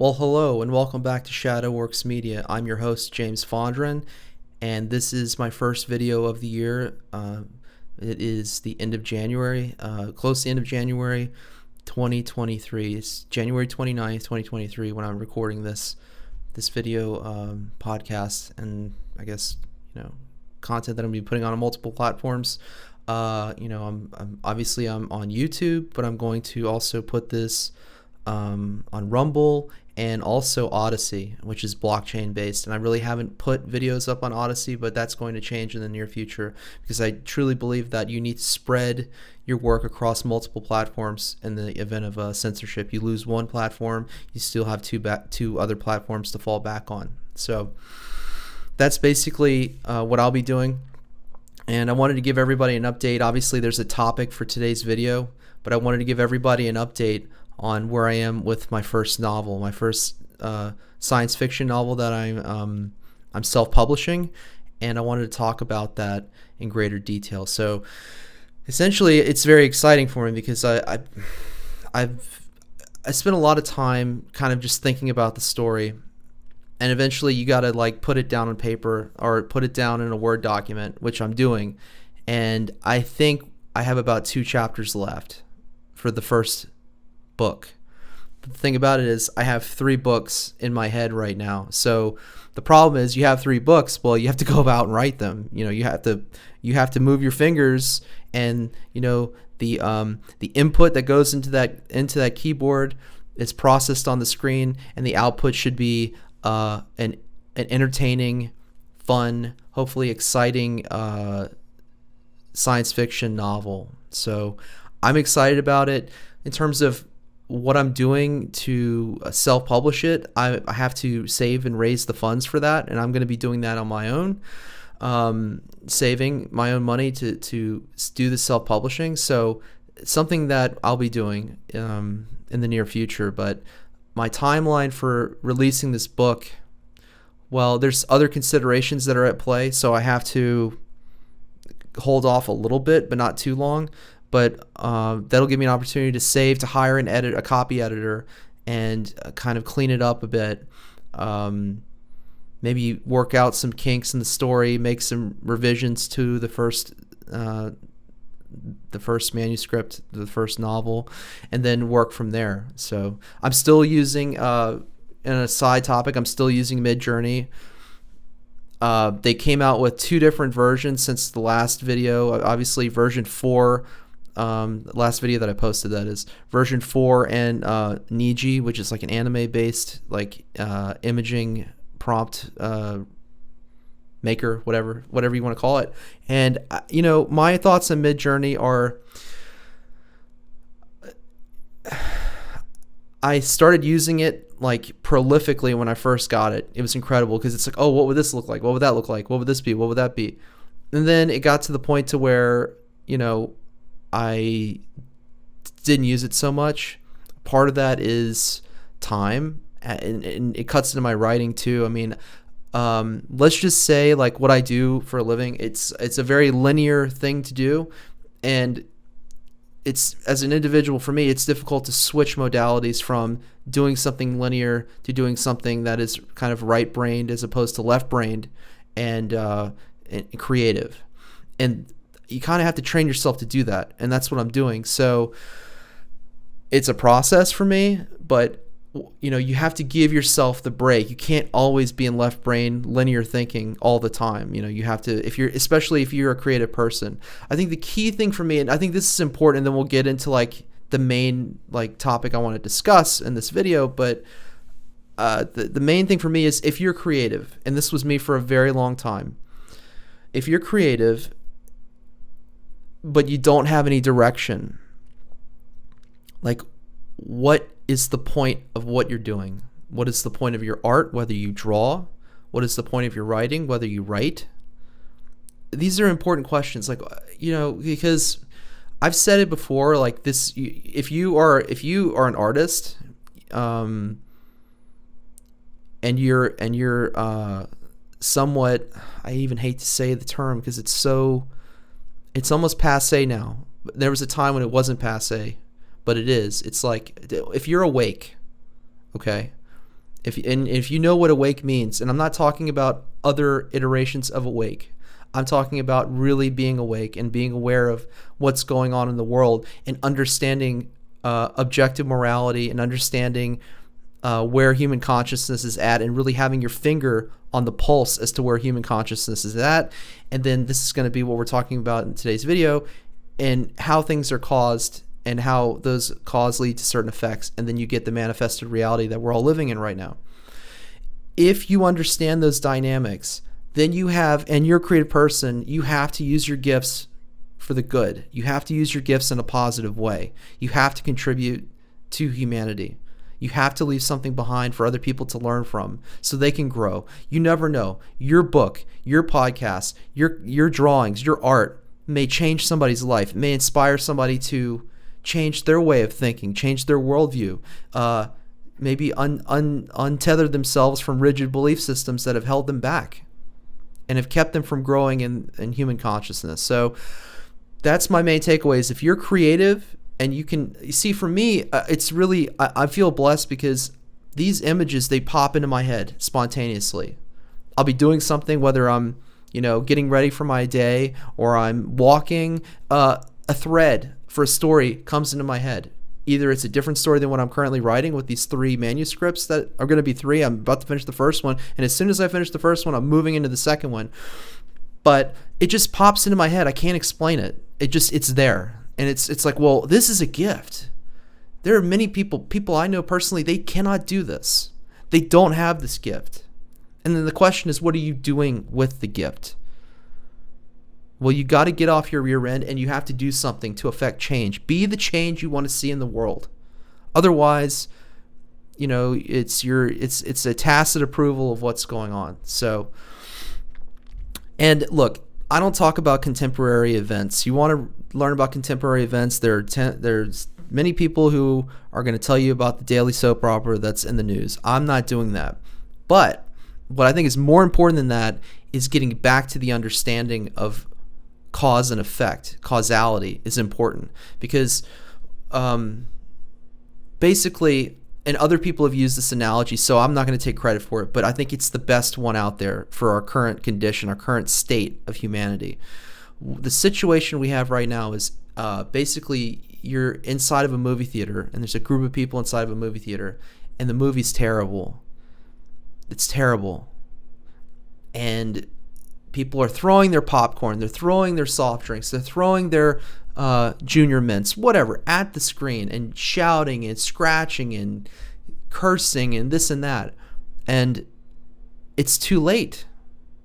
Well, hello and welcome back to Shadowworks Media. I'm your host, James Fondren, and this is my first video of the year. It is the end of January, close to the end of January 2023. It's January 29th, 2023 when I'm recording this video podcast, and I guess, content that I'm going to be putting on multiple platforms. I'm obviously I'm on YouTube, but I'm going to also put this on Rumble and also Odyssey, which is blockchain based. And I really haven't put videos up on Odyssey, but that's going to change in the near future because I truly believe that you need to spread your work across multiple platforms in the event of censorship. You lose one platform, you still have two other platforms to fall back on. So that's basically what I'll be doing. And I wanted to give everybody an update. Obviously, there's a topic for today's video, but I wanted to give everybody an update on where I am with my first novel, my first science fiction novel that I'm self-publishing, and I wanted to talk about that in greater detail. So essentially, it's very exciting for me because I spent a lot of time kind of just thinking about the story, and eventually you got to put it down on paper or put it down in a Word document, which I'm doing, and I think I have about 2 chapters left for the first book. But the thing about it is I have 3 books in my head right now. So the problem is you have 3 books, well, you have to go about and write them. You have to move your fingers, and the input that goes into that keyboard is processed on the screen, and the output should be an entertaining, fun, hopefully exciting science fiction novel. So I'm excited about it. In terms of what I'm doing to self-publish it, I have to save and raise the funds for that, and I'm going to be doing that on my own, saving my own money to do the self-publishing. So it's something that I'll be doing in the near future. But my timeline for releasing this book, well, there's other considerations that are at play, so I have to hold off a little bit, but not too long. But that'll give me an opportunity to save, to hire a copy editor, and kind of clean it up a bit. Maybe work out some kinks in the story, make some revisions to the first manuscript, the first novel, and then work from there. So I'm still using, in a side topic, I'm still using Midjourney. They came out with 2 different versions since the last video. Obviously, version 4. The last video that I posted, that is version 4, and Niji, which is like an anime-based imaging prompt maker, whatever you want to call it. And my thoughts on Midjourney are, I started using it prolifically when I first got it. It was incredible because it's like, oh, what would this look like? What would that look like? What would this be? What would that be? And then it got to the point to where I didn't use it so much. Part of that is time, and it cuts into my writing too. I mean, let's just say what I do for a living, it's a very linear thing to do, and it's, as an individual, for me, it's difficult to switch modalities from doing something linear to doing something that is kind of right-brained as opposed to left-brained and creative. And you kind of have to train yourself to do that, and that's what I'm doing. So it's a process for me, but you have to give yourself the break. You can't always be in left brain linear thinking all the time. You have to, especially if you're a creative person. I think the key thing for me, and I think this is important, and then we'll get into the main topic I want to discuss in this video, but the main thing for me is, if you're creative, and this was me for a very long time, if you're creative but you don't have any direction, what is the point of what you're doing? What is the point of your art, whether you draw? What is the point of your writing, whether you write? These are important questions, because I've said it before, this, if you are an artist, and you're somewhat, I even hate to say the term because it's almost passé now. There was a time when it wasn't passé, but it is. It's if you're awake, okay, If you know what awake means, and I'm not talking about other iterations of awake, I'm talking about really being awake and being aware of what's going on in the world and understanding objective morality and understanding where human consciousness is at, and really having your finger on the pulse as to where human consciousness is at. And then this is going to be what we're talking about in today's video, and how things are caused and how those cause lead to certain effects, and then you get the manifested reality that we're all living in right now. If you understand those dynamics, then you have, and you're a creative person, you have to use your gifts for the good. You have to use your gifts in a positive way. You have to contribute to humanity. You have to leave something behind for other people to learn from so they can grow. You never know. Your book, your podcast, your drawings, your art may change somebody's life. It may inspire somebody to change their way of thinking, change their worldview, maybe untether themselves from rigid belief systems that have held them back and have kept them from growing in human consciousness. So that's my main takeaways. If you're creative, and you see, for me, it's really, I feel blessed because these images, they pop into my head spontaneously. I'll be doing something, whether I'm, getting ready for my day, or I'm walking, a thread for a story comes into my head. Either it's a different story than what I'm currently writing with these 3 manuscripts that are going to be 3. I'm about to finish the first one, and as soon as I finish the first one, I'm moving into the second one. But it just pops into my head. I can't explain it. It's there. And it's like, well, this is a gift. There are many people I know personally, they cannot do this. They don't have this gift. And then the question is, what are you doing with the gift? Well, you got to get off your rear end, and you have to do something to affect change. Be the change you want to see in the world. Otherwise, it's a tacit approval of what's going on. So, and look, I don't talk about contemporary events. You want to learn about contemporary events, there's many people who are going to tell you about the daily soap opera that's in the news. I'm not doing that. But what I think is more important than that is getting back to the understanding of cause and effect. Causality is important because basically, and other people have used this analogy, so I'm not going to take credit for it, but I think it's the best one out there for our current condition, our current state of humanity. The situation we have right now is basically you're inside of a movie theater, and there's a group of people inside of a movie theater, and the movie's terrible. It's terrible. And people are throwing their popcorn, they're throwing their soft drinks, they're throwing their junior mints, whatever, at the screen, and shouting and scratching and cursing and this and that. And it's too late.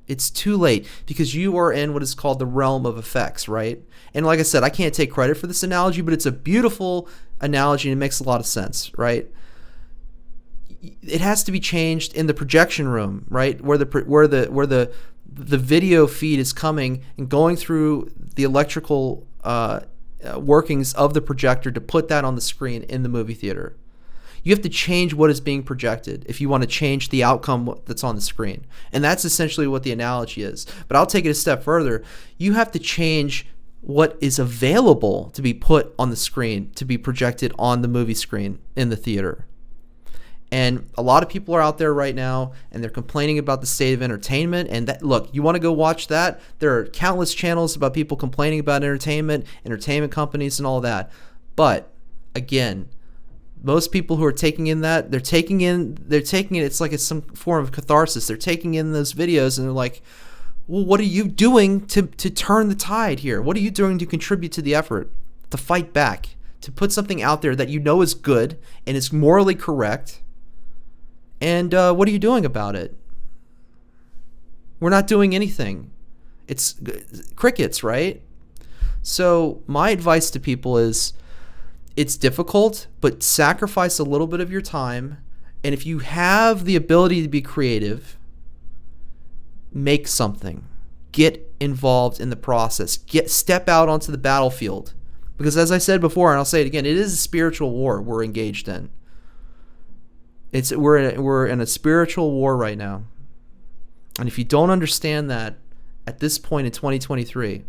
It's too late because you are in what is called the realm of effects, right? And like I said, I can't take credit for this analogy, but it's a beautiful analogy and it makes a lot of sense, right? It has to be changed in the projection room, right? Where the video feed is coming and going through the electrical workings of the projector to put that on the screen in the movie theater. You have to change what is being projected if you want to change the outcome that's on the screen. And that's essentially what the analogy is. But I'll take it a step further. You have to change what is available to be put on the screen, to be projected on the movie screen in the theater. And a lot of people are out there right now, and they're complaining about the state of entertainment. And that, look, you want to go watch that? There are countless channels about people complaining about entertainment companies, and all that. But again, most people who are taking in that, they're taking it. It's like it's some form of catharsis. They're taking in those videos, and they're like, "Well, what are you doing to turn the tide here? What are you doing to contribute to the effort, to fight back, to put something out there that you know is good and is morally correct?" And what are you doing about it? We're not doing anything. It's crickets, right? So my advice to people is, it's difficult, but sacrifice a little bit of your time. And if you have the ability to be creative, make something. Get involved in the process. Step out onto the battlefield. Because as I said before, and I'll say it again, it is a spiritual war we're engaged in. We're in a spiritual war right now. And if you don't understand that at this point in 2023,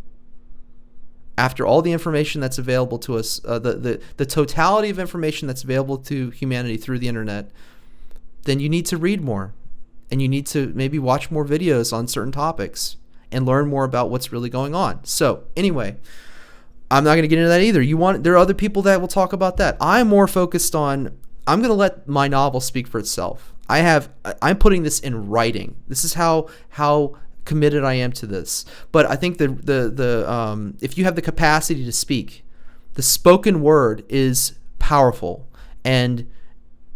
after all the information that's available to us, the totality of information that's available to humanity through the internet, then you need to read more, and you need to maybe watch more videos on certain topics and learn more about what's really going on. So anyway, I'm not going to get into that either. There are other people that will talk about that. I'm more focused on, I'm going to let my novel speak for itself. I'm putting this in writing. This is how committed I am to this. But I think if you have the capacity to speak, the spoken word is powerful. And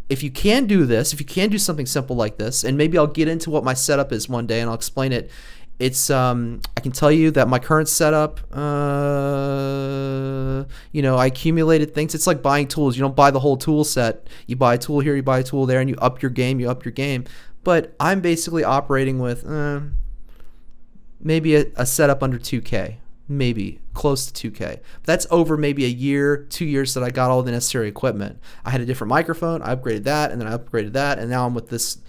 if you can do this, if you can do something simple like this, and maybe I'll get into what my setup is one day and I'll explain it. It's I can tell you that my current setup, I accumulated things. It's like buying tools. You don't buy the whole tool set. You buy a tool here, you buy a tool there, and you up your game. But I'm basically operating with maybe a setup under 2K, maybe close to 2K. But that's over maybe a year, 2 years that I got all the necessary equipment. I had a different microphone. I upgraded that, and then I upgraded that, and now I'm with this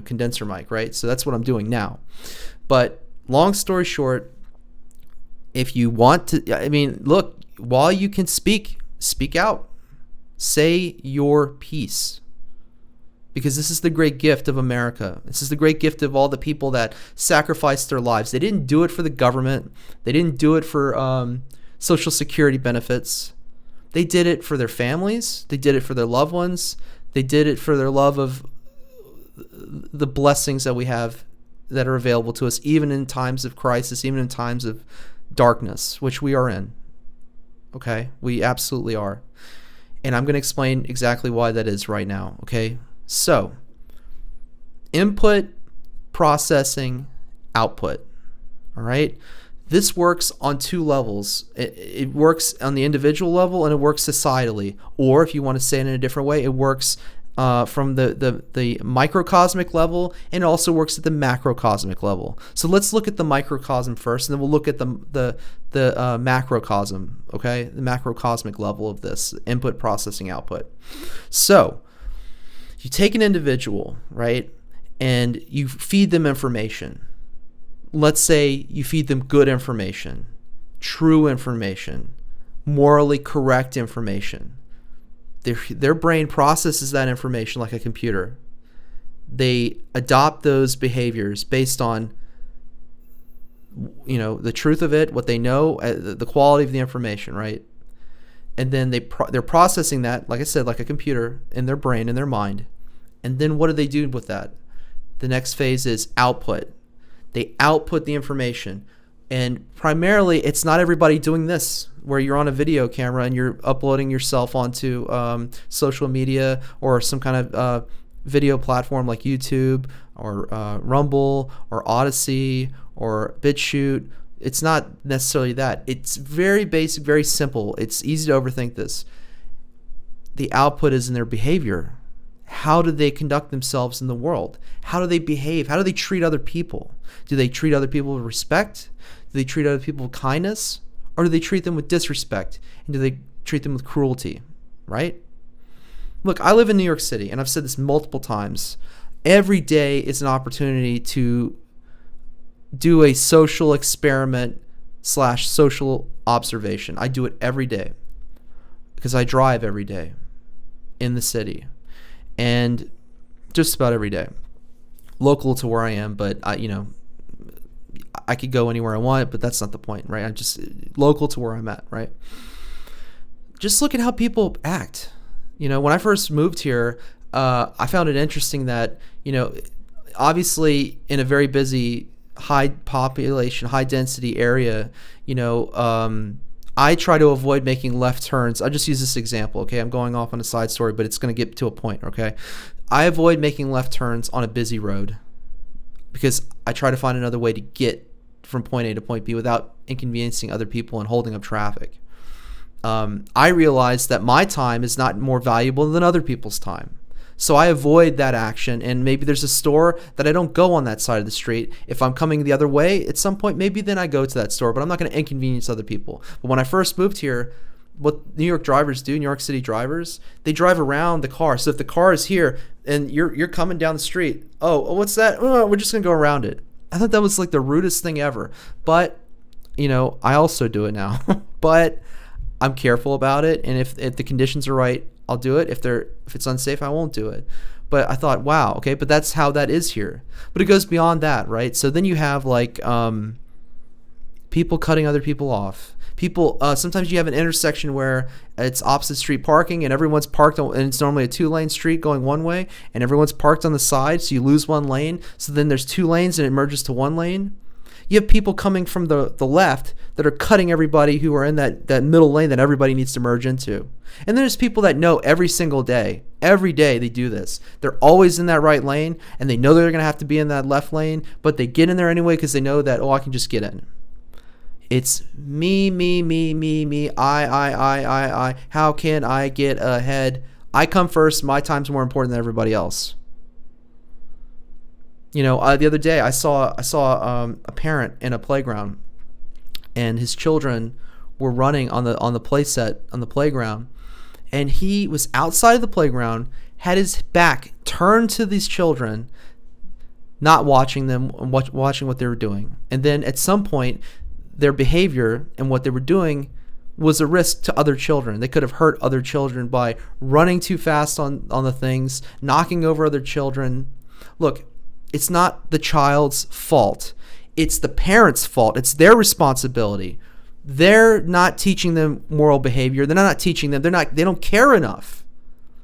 condenser mic, right? So that's what I'm doing now. But long story short, if you want to, look, while you can speak out. Say your piece. Because this is the great gift of America. This is the great gift of all the people that sacrificed their lives. They didn't do it for the government. They didn't do it for Social Security benefits. They did it for their families. They did it for their loved ones. They did it for their love of the blessings that we have that are available to us, even in times of crisis, even in times of darkness, which we are in. Okay? We absolutely are. And I'm going to explain exactly why that is right now. Okay? So, input, processing, output. All right? This works on two levels. It works on the individual level, and it works societally. Or if you want to say it in a different way, it works from the microcosmic level, and it also works at the macrocosmic level. So let's look at the microcosm first, and then we'll look at the macrocosm, okay? The macrocosmic level of this, input, processing, output. So you take an individual, right, and you feed them information. Let's say you feed them good information, true information, morally correct information. Their brain processes that information like a computer. They adopt those behaviors based on, the truth of it, what they know, the quality of the information, right? And then they're processing that, like I said, like a computer in their brain, in their mind. And then what do they do with that? The next phase is output. They output the information. And primarily, it's not everybody doing this, where you're on a video camera and you're uploading yourself onto social media or some kind of video platform like YouTube or Rumble or Odyssey or BitChute. It's not necessarily that. It's very basic, very simple. It's easy to overthink this. The output is in their behavior. How do they conduct themselves in the world? How do they behave? How do they treat other people? Do they treat other people with respect? Do they treat other people with kindness? Or do they treat them with disrespect? And do they treat them with cruelty? Right? Look, I live in New York City, and I've said this multiple times. Every day is an opportunity to do a social experiment / social observation. I do it every day because I drive every day in the city, and just about every day, local to where I am, but I could go anywhere I want, but that's not the point, right? I'm just local to where I'm at, right? Just look at how people act. When I first moved here, I found it interesting that, obviously in a very busy, high population, high density area, I try to avoid making left turns. I'll just use this example, okay? I'm going off on a side story, but it's going to get to a point, okay? I avoid making left turns on a busy road because I try to find another way to get from point A to point B without inconveniencing other people and holding up traffic. I realize that my time is not more valuable than other people's time. So I avoid that action, and maybe there's a store that I don't go on that side of the street. If I'm coming the other way, at some point, maybe then I go to that store, but I'm not going to inconvenience other people. But when I first moved here, what New York drivers do, New York City drivers, they drive around the car. So if the car is here and you're coming down the street, what's that? Oh, we're just going to go around it. I thought that was like the rudest thing ever. But, I also do it now. But I'm careful about it, and if the conditions are right, I'll do it. If it's unsafe, I won't do it. But I thought, wow, okay, but that's how that is here. But it goes beyond that, right? So then you have like people cutting other people off. People, sometimes you have an intersection where it's opposite street parking and everyone's parked and it's normally a 2-lane street going one way and everyone's parked on the side, so you lose one lane. So then there's 2 lanes and it merges to 1 lane. You have people coming from the left that are cutting everybody who are in that middle lane that everybody needs to merge into. And then there's people that know every single day, every day they do this. They're always in that right lane and they know they're going to have to be in that left lane, but they get in there anyway because they know that, oh, I can just get in. It's me, I. How can I get ahead? I come first. My time's more important than everybody else. You know, the other day I saw a parent in a playground, and his children were running on the play set on the playground, and he was outside of the playground, had his back turned to these children, not watching them, watching what they were doing. And then at some point, their behavior and what they were doing was a risk to other children. They could have hurt other children by running too fast on the things, knocking over other children. Look, it's not the child's fault. It's the parents' fault. It's their responsibility. They're not teaching them moral behavior. They're not teaching them. They don't care enough.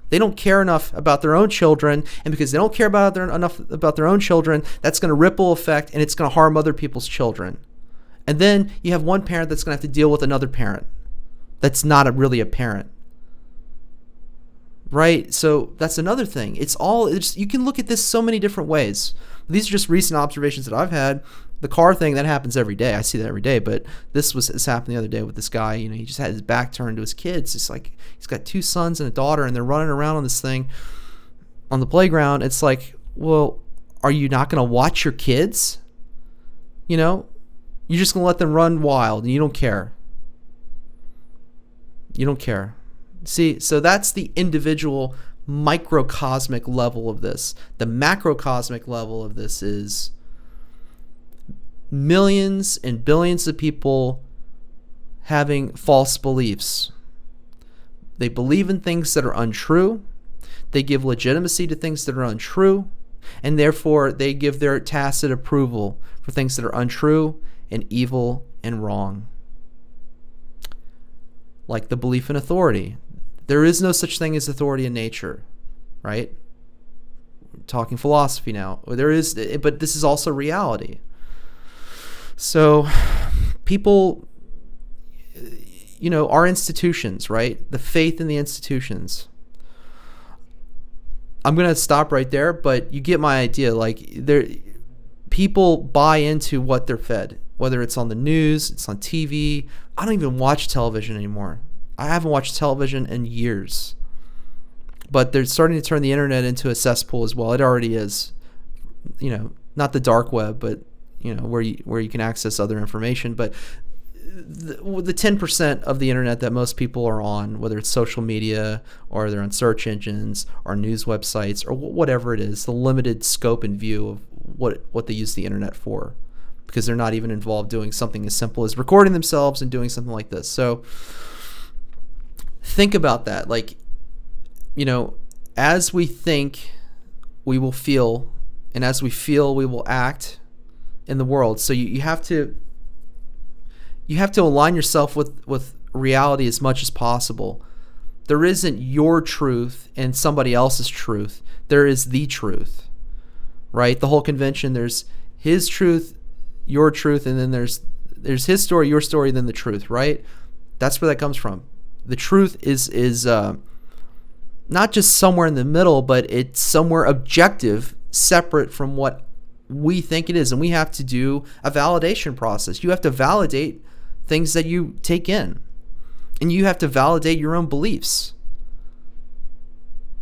They don't care enough about their own children, and because they don't care enough about their own children, that's going to ripple effect, and it's going to harm other people's children. And then you have one parent that's going to have to deal with another parent that's not really a parent. Right? So that's another thing. You can look at this so many different ways. These are just recent observations that I've had. The car thing, that happens every day. I see that every day. But this happened the other day with this guy. You know, he just had his back turned to his kids. It's like he's got 2 sons and a daughter, and they're running around on this thing on the playground. It's like, well, are you not going to watch your kids? You know? You're just going to let them run wild, and you don't care. You don't care. See, so that's the individual microcosmic level of this. The macrocosmic level of this is millions and billions of people having false beliefs. They believe in things that are untrue. They give legitimacy to things that are untrue. And therefore, they give their tacit approval for things that are untrue and evil and wrong. Like the belief in authority. There is no such thing as authority in nature, right? We're talking philosophy now. There is, but this is also reality. So people, you know, our institutions, right? The faith in the institutions. I'm going to stop right there, but you get my idea. Like, people buy into what they're fed, whether it's on the news, it's on TV. I don't even watch television anymore. I haven't watched television in years. But they're starting to turn the internet into a cesspool as well. It already is. You know, not the dark web, but, you know, where you can access other information. But the 10% of the internet that most people are on, whether it's social media or they're on search engines or news websites or whatever it is, the limited scope and view of what they use the internet for, because they're not even involved doing something as simple as recording themselves and doing something like this. So think about that. Like, you know, as we think, we will feel, and as we feel, we will act in the world. So you have to align yourself with reality as much as possible. There isn't your truth and somebody else's truth. There is the truth, right? The whole convention, there's his truth, your truth, and then there's his story, your story, then the truth, right? That's where that comes from. The truth is not just somewhere in the middle, but it's somewhere objective, separate from what we think it is. And we have to do a validation process. You have to validate things that you take in, and you have to validate your own beliefs.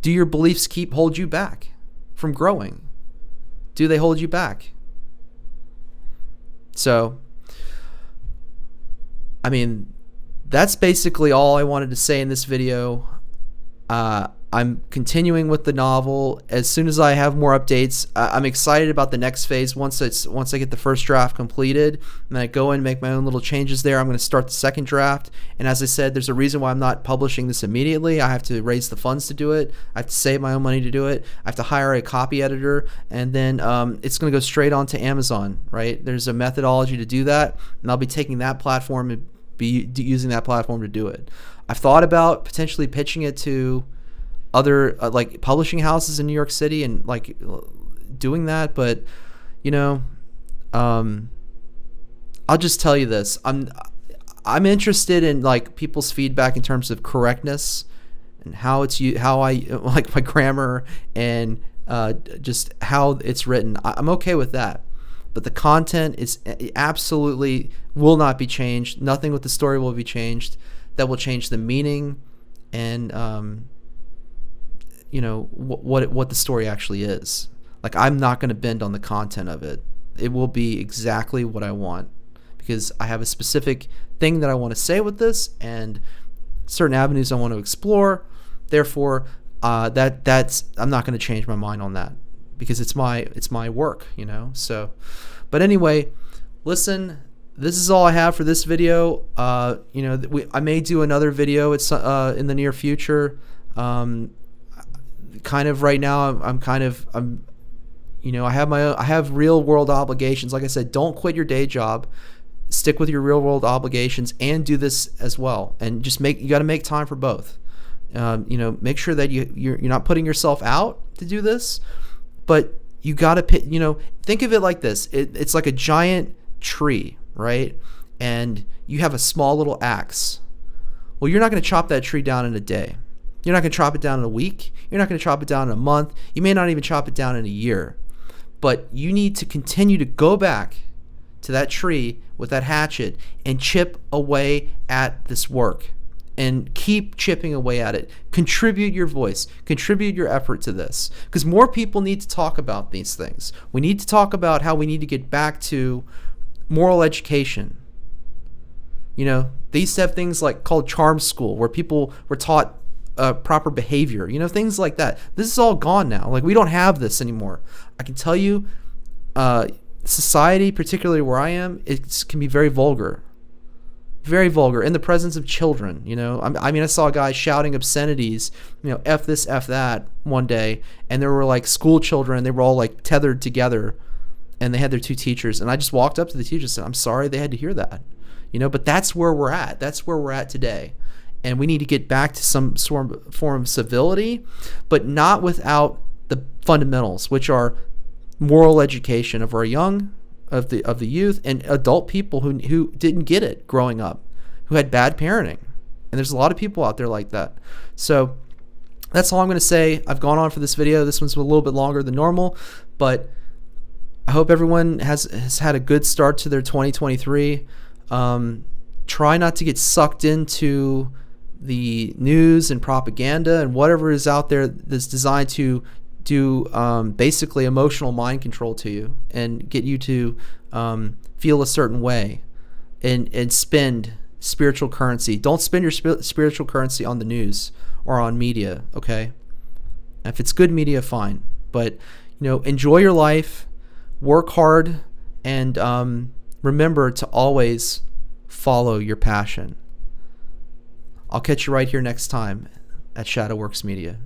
Do your beliefs hold you back from growing? Do they hold you back? So, I mean, that's basically all I wanted to say in this video. I'm continuing with the novel. As soon as I have more updates, I'm excited about the next phase. Once I get the first draft completed, and I go in and make my own little changes there, I'm going to start the second draft. And as I said, there's a reason why I'm not publishing this immediately. I have to raise the funds to do it. I have to save my own money to do it. I have to hire a copy editor, and then it's going to go straight onto Amazon, right? There's a methodology to do that, and I'll be taking that platform and be using that platform to do it. I've thought about potentially pitching it to other like publishing houses in New York City and like doing that, but you know, I'll just tell you this: I'm interested in like people's feedback in terms of correctness and how I like my grammar and just how it's written. I'm okay with that, but the content is absolutely will not be changed. Nothing with the story will be changed. That will change the meaning and you know what the story actually is. Like, I'm not going to bend on the content of it. It will be exactly what I want, because I have a specific thing that I want to say with this and certain avenues I want to explore. Therefore, that's I'm not going to change my mind on that, because it's my work, you know. So, but anyway, listen. This is all I have for this video. You know, I may do another video. It's in the near future. Kind of right now, I'm you know, I have real world obligations. Like I said, don't quit your day job. Stick with your real world obligations and do this as well. And just you got to make time for both. You know, make sure that you're not putting yourself out to do this, but you got to, you know, think of it like this. It's like a giant tree, right? And you have a small little axe. Well, you're not going to chop that tree down in a day. You're not going to chop it down in a week. You're not going to chop it down in a month. You may not even chop it down in a year. But you need to continue to go back to that tree with that hatchet and chip away at this work. And keep chipping away at it. Contribute your voice. Contribute your effort to this. Because more people need to talk about these things. We need to talk about how we need to get back to moral education. You know, they used to have things like called charm school, where people were taught proper behavior, you know, things like that. This is all gone now. Like, we don't have this anymore. I can tell you, society, particularly where I am, it can be very vulgar in the presence of children. You know, I mean, I saw a guy shouting obscenities, you know, F this, F that one day, and there were like school children. They were all like tethered together, and they had their two teachers. And I just walked up to the teacher and said, I'm sorry they had to hear that, you know, but that's where we're at. That's where we're at today. And we need to get back to some form of civility, but not without the fundamentals, which are moral education of our young, of the youth, and adult people who didn't get it growing up, who had bad parenting. And there's a lot of people out there like that. So that's all I'm going to say. I've gone on for this video. This one's a little bit longer than normal, but I hope everyone has had a good start to their 2023. Try not to get sucked into the news and propaganda and whatever is out there that's designed to do basically emotional mind control to you and get you to feel a certain way and spend spiritual currency. Don't spend your spiritual currency on the news or on media, okay? If it's good media, fine. But, you know, enjoy your life, work hard, and remember to always follow your passion. I'll catch you right here next time at Shadowworks Media.